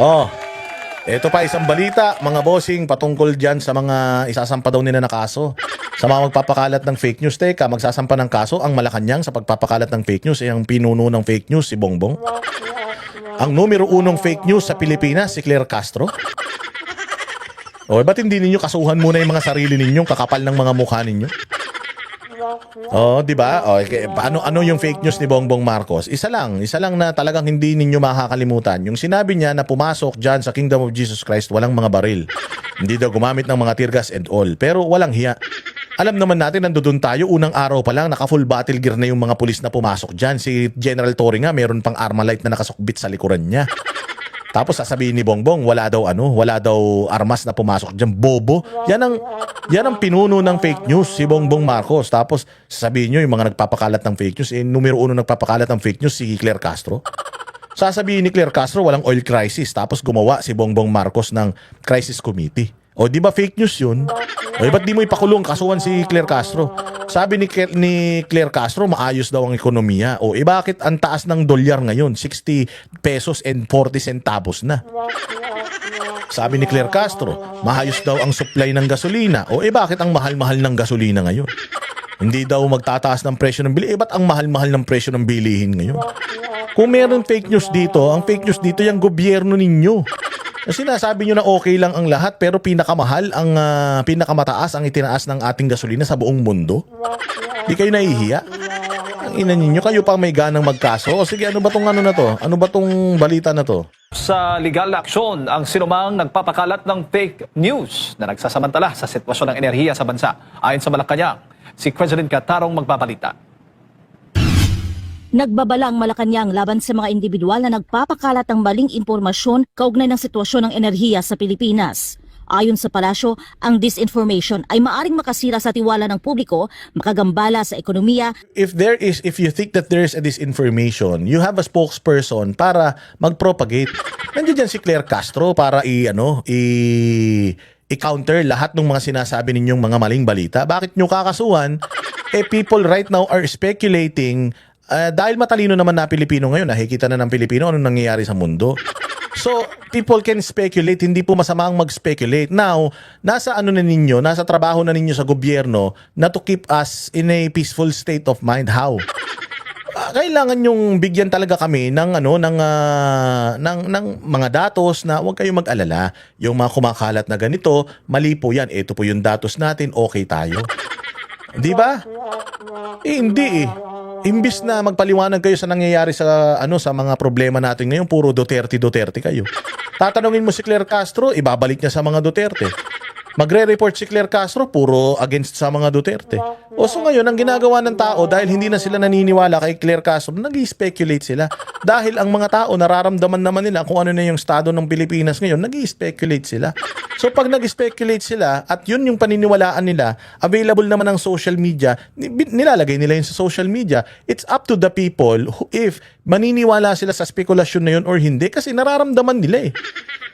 Oh, eto pa isang balita, mga bossing, patungkol dyan sa mga isasampa daw nila na kaso. Sa mga magpapakalat ng fake news. Teka, magsasampa ng kaso ang Malacanang sa pagpapakalat ng fake news. Ang pinuno ng fake news, si Bongbong. Ang numero unong fake news sa Pilipinas, si Claire Castro. O, ba't hindi ninyo kasuhan muna yung mga sarili ninyong kakapal ng mga mukha ninyo? Oh, 'di ba? Oh, ano yung fake news ni Bongbong Marcos? Isa lang na talagang hindi ninyo makakalimutan. Yung sinabi niya na pumasok diyan sa Kingdom of Jesus Christ, walang mga baril. Hindi daw gumamit ng mga tear gas and all. Pero walang hiya. Alam naman natin nandoon tayo unang araw pa lang naka full battle gear na yung mga pulis na pumasok diyan. Si General Torre nga meron pang Armalite na nakasukbit sa likuran niya. Tapos sasabihin ni Bongbong, wala daw armas na pumasok diyan, bobo. Yan ang pinuno ng fake news, si Bongbong Marcos. Tapos sasabihin niyo yung mga nagpapakalat ng fake news, numero uno nagpapakalat ng fake news si Claire Castro. Sasabihin ni Claire Castro walang oil crisis, tapos gumawa si Bongbong Marcos ng crisis committee. O di ba fake news 'yun? O ba't di mo ipakulong kasuhan si Claire Castro? Sabi ni Claire Castro, maayos daw ang ekonomiya. O bakit ang taas ng dolyar ngayon? 60 pesos and 40 centavos na. Sabi ni Claire Castro, maayos daw ang supply ng gasolina. O bakit ang mahal-mahal ng gasolina ngayon? Hindi daw magtataas ng presyo ng bilihin. Ba't ang mahal-mahal ng presyo ng bilihin ngayon? Kung meron fake news dito, ang fake news dito yung gobyerno ninyo. Kasi sinasabi nyo na okay lang ang lahat pero pinakamahal ang pinakamataas ang itinaas ng ating gasolina sa buong mundo. Di kayo nahihiya? Ang ina ninyo, kayo pa may ganang magkaso. O sige, ano ba tong ano na to? Ano ba tong balita na to? Sa legal aksyon ang sinumang nagpapakalat ng fake news na nagsasamantala sa sitwasyon ng enerhiya sa bansa. Ayon sa Malacanang, si President Catarong magbabalita. Nagbabala ang Malacanang laban sa mga individual na nagpapakalat ng maling impormasyon kaugnay ng sitwasyon ng enerhiya sa Pilipinas. Ayon sa palasyo, ang disinformation ay maaring makasira sa tiwala ng publiko, makagambala sa ekonomiya. If you think that there is a disinformation, you have a spokesperson para mag-propagate. Nandiyan dyan si Claire Castro para i-counter lahat ng mga sinasabi ninyong mga maling balita. Bakit nyo kakasuhan? People right now are speculating. Dahil matalino naman na Pilipino ngayon, nakikita na ng Pilipino anong nangyayari sa mundo. So, people can speculate, hindi po masama ang mag-speculate. Now, nasa trabaho na ninyo sa gobyerno na to keep us in a peaceful state of mind. How? Kailangan yung bigyan talaga kami ng mga datos na huwag kayong mag-alala. Yung mga kumakalat na ganito, mali po yan. Ito po yung datos natin, okay tayo. Di ba? Hindi eh. Imbis na magpaliwanag kayo sa nangyayari sa mga problema natin ngayon, puro Duterte kayo. Tatanungin mo si Claire Castro, ibabalik niya sa mga Duterte. Magre-report si Claire Castro, puro against sa mga Duterte. O so ngayon, ang ginagawa ng tao, dahil hindi na sila naniniwala kay Claire Castro, nag-i-speculate sila. Dahil ang mga tao, nararamdaman naman nila kung ano na yung estado ng Pilipinas ngayon, nag-i-speculate sila. So pag nag-speculate sila, at yun yung paniniwalaan nila, available naman ang social media, nilalagay nila yun sa social media. It's up to the people if maniniwala sila sa spekulasyon na yun or hindi, kasi nararamdaman nila eh.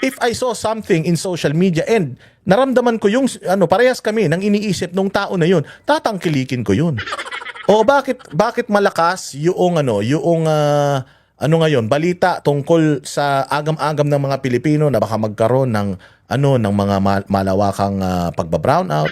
If I saw something in social media and naramdaman ko yung parehas kami nang iniisip nung tao na yun, tatangkilikin ko yun. O bakit malakas yung ngayon balita tungkol sa agam-agam ng mga Pilipino na baka magkaroon ng mga malawakang pagba-brownout,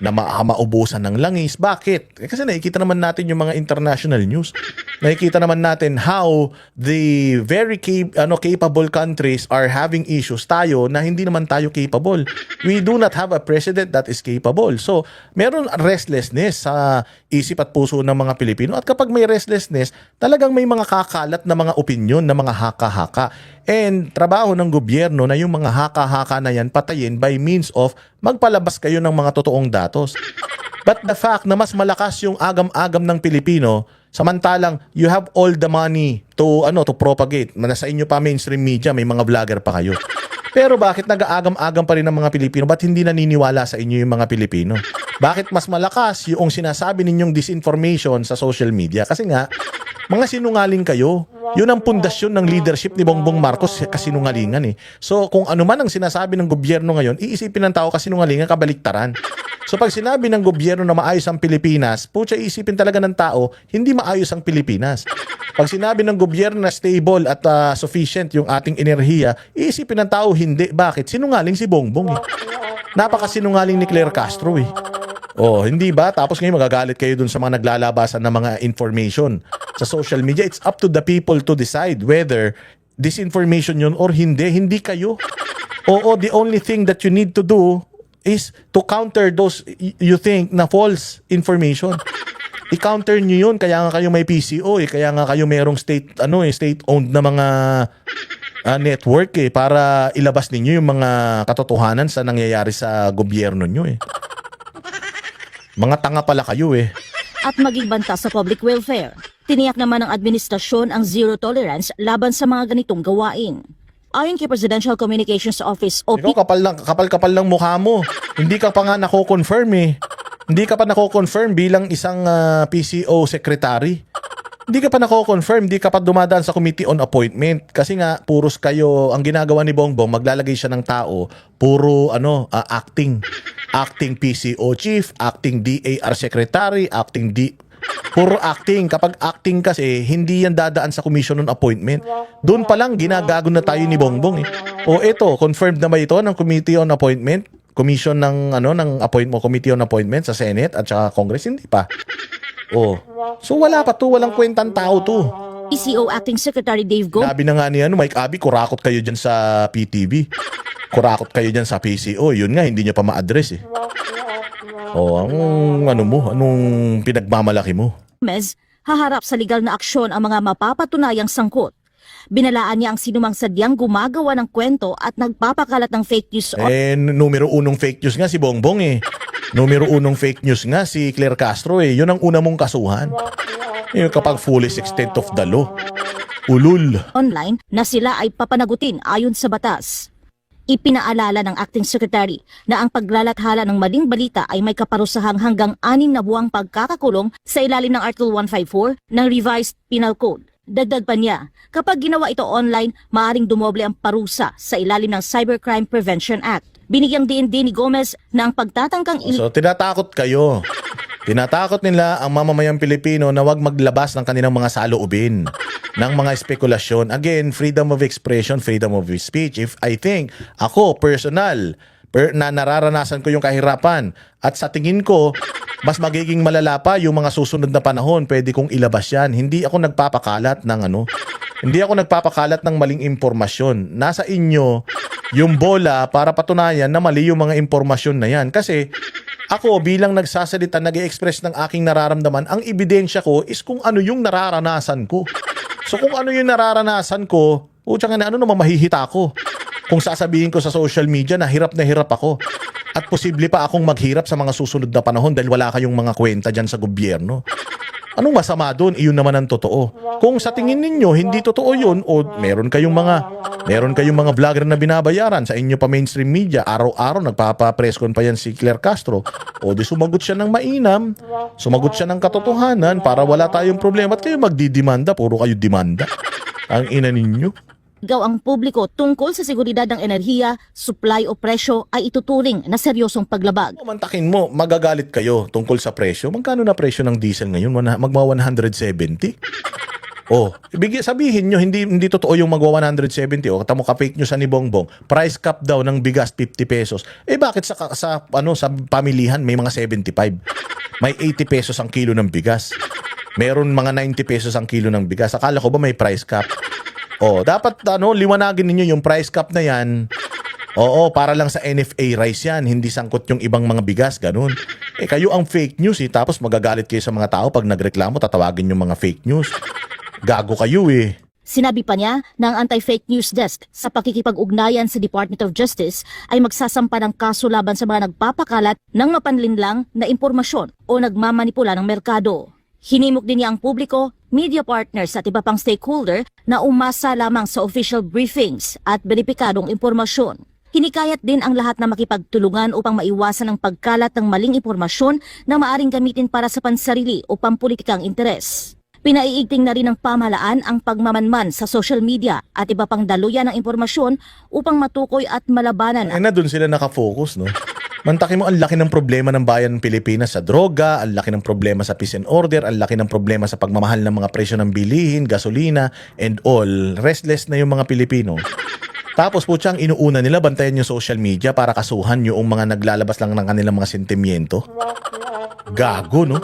na maubusan ng langis. Bakit? Kasi nakikita naman natin yung mga international news. Nakikita naman natin how the very capable countries are having issues. Tayo na hindi naman tayo capable. We do not have a president that is capable. So, meron restlessness sa isip at puso ng mga Pilipino. At kapag may restlessness, talagang may mga kakalat na mga opinyon, na mga haka-haka. And trabaho ng gobyerno na yung mga haka-haka na yan patayin by means of magpalabas kayo ng mga totoong datos. But the fact na mas malakas yung agam-agam ng Pilipino, samantalang you have all the money to propagate. Nasa inyo pa mainstream media, may mga vlogger pa kayo. Pero bakit nag-aagam-agam pa rin ng mga Pilipino? Ba't hindi naniniwala sa inyo yung mga Pilipino? Bakit mas malakas yung sinasabi ninyong disinformation sa social media? Kasi nga, Mga sinungaling kayo. Yun ang pundasyon ng leadership ni Bongbong Marcos, kasinungalingan eh. So kung ano man ang sinasabi ng gobyerno ngayon, iisipin ng tao kasinungalingan, kabaliktaran. So pag sinabi ng gobyerno na maayos ang Pilipinas, pucha, iisipin talaga ng tao, hindi maayos ang Pilipinas. Pag sinabi ng gobyerno na stable at sufficient yung ating enerhiya, iisipin ng tao hindi. Bakit? Sinungaling si Bongbong eh. Napakasinungaling ni Claire Castro eh. Oh, hindi ba? Tapos ngayon magagalit kayo dun sa mga naglalabasan ng mga information sa social media. It's up to the people to decide whether disinformation yun or hindi. Hindi kayo. Oo, the only thing that you need to do is to counter those you think na false information. I-counter nyo yun. Kaya nga kayo may PCO eh. Kaya nga kayo merong state-owned na mga network eh, para ilabas ninyo yung mga katotohanan sa nangyayari sa gobyerno nyo eh. Mga tanga pala kayo eh. At maging banta sa public welfare. Tiniyak naman ng administrasyon ang zero tolerance laban sa mga ganitong gawain. Ayon kay Presidential Communications Office o Ikaw kapal ng mukha mo. Hindi ka pa nga nako-confirm eh. Hindi ka pa nako-confirm bilang isang PCO secretary. Hindi ka pa nako-confirm, hindi ka pa dumadaan sa Committee on Appointment kasi nga puros kayo ang ginagawa ni Bongbong, maglalagay siya ng tao puro acting PCO chief, acting DAR secretary, puro acting. Kapag acting kasi hindi yan dadaan sa Commission on Appointment. Doon pa lang ginagago na tayo ni Bongbong eh. O eto, confirmed na ba ito ng Committee on Appointment? Commission ng Committee on Appointment sa Senate at saka Congress, hindi pa. Oh. So wala pa to, walang kwentang tao to. PCO Acting Secretary Dave Go. Sabi na nga ni Mike Abby, kurakot kayo dyan sa PTV. Kurakot kayo dyan sa PCO. Yun nga, hindi nyo pa ma-address eh. Anong pinagmamalaki mo? Gomez, haharap sa legal na aksyon ang mga mapapatunayang sangkot. Binalaan niya ang sinumang sadyang gumagawa ng kwento at nagpapakalat ng fake news. Numero unong fake news nga si Bongbong eh. Numero unong fake news nga si Claire Castro eh. Yun ang una mong kasuhan. Yung kapag fullest extent of the law. Ulul. Online na sila ay papanagutin ayon sa batas. Ipinaalala ng Acting Secretary na ang paglalathala ng maling balita ay may kaparusahang hanggang 6 na buwang pagkakakulong sa ilalim ng Article 154 ng Revised Penal Code. Dagdag pa niya, kapag ginawa ito online, maaaring dumoble ang parusa sa ilalim ng Cybercrime Prevention Act. Binigyang din ni Gomez na ang pagtatangkang So tinatakot kayo. Tinatakot nila ang mamamayang Pilipino na wag maglabas ng kanilang mga saloobin, ng mga spekulasyon. Again, freedom of expression, freedom of speech. If I think, ako, personal, na nararanasan ko yung kahirapan at sa tingin ko, mas magiging malala pa yung mga susunod na panahon, pwede kong ilabas yan. Hindi ako nagpapakalat ng maling impormasyon. Nasa inyo yung bola para patunayan na mali yung mga impormasyon na yan. Kasi ako bilang nagsasalita, nag-i-express ng aking nararamdaman, ang ebidensya ko is kung ano yung nararanasan ko. So kung ano yung nararanasan ko, ano naman mahihita ko. Kung sasabihin ko sa social media na hirap ako. At posible pa akong maghirap sa mga susunod na panahon dahil wala kayong mga kwenta dyan sa gobyerno. Anong masama doon? Iyon naman ang totoo. Kung sa tingin ninyo hindi totoo yun, o meron kayong mga vlogger na binabayaran sa inyo pa mainstream media, araw-araw nagpapa-presscon pa yan si Claire Castro, o di sumagot siya ng mainam, sumagot siya ng katotohanan para wala tayong problema at kayo magdidemanda, puro kayo demanda. Ang ina ninyo. ang publiko tungkol sa seguridad ng enerhiya, supply o presyo ay ituturing na seryosong paglabag. Mantakin mo, magagalit kayo tungkol sa presyo. Magkano na presyo ng diesel ngayon? Magma 170? Sabihin nyo, hindi totoo yung magwa 170. Katamo ka fake news ni Bongbong. Price cap daw ng bigas 50 pesos. Bakit sa pamilihan may mga 75? May 80 pesos ang kilo ng bigas. Meron mga 90 pesos ang kilo ng bigas. Akala ko ba may price cap? Dapat liwanagin ninyo yung price cap na yan. Para lang sa NFA rice yan, hindi sangkot yung ibang mga bigas, ganun. Kayo ang fake news tapos magagalit kayo sa mga tao pag nagreklamo, tatawagin yung mga fake news. Gago kayo Sinabi pa niya na ang Anti-Fake News Desk sa pakikipag-ugnayan sa Department of Justice ay magsasampa ng kaso laban sa mga nagpapakalat ng mapanlinlang na impormasyon o nagmamanipula ng merkado. Hinimok din niya ang publiko, media partners at iba pang stakeholder na umasa lamang sa official briefings at beripikadong impormasyon. Hinikayat din ang lahat na makipagtulungan upang maiwasan ang pagkalat ng maling impormasyon na maaring gamitin para sa pansarili o pampulitikang interes. Pinaiigting na rin ng pamahalaan ang pagmamanman sa social media at iba pang daluyan ng impormasyon upang matukoy at malabanan Na doon sila nakafocus, no? Mantaki mo, ang laki ng problema ng bayan ng Pilipinas sa droga, ang laki ng problema sa peace and order, ang laki ng problema sa pagmamahal ng mga presyo ng bilihin, gasolina, and all. Restless na yung mga Pilipino. Tapos po siyang inuuna nila, bantayan yung social media para kasuhan yung mga naglalabas lang ng kanilang mga sentimiento. Gago, no?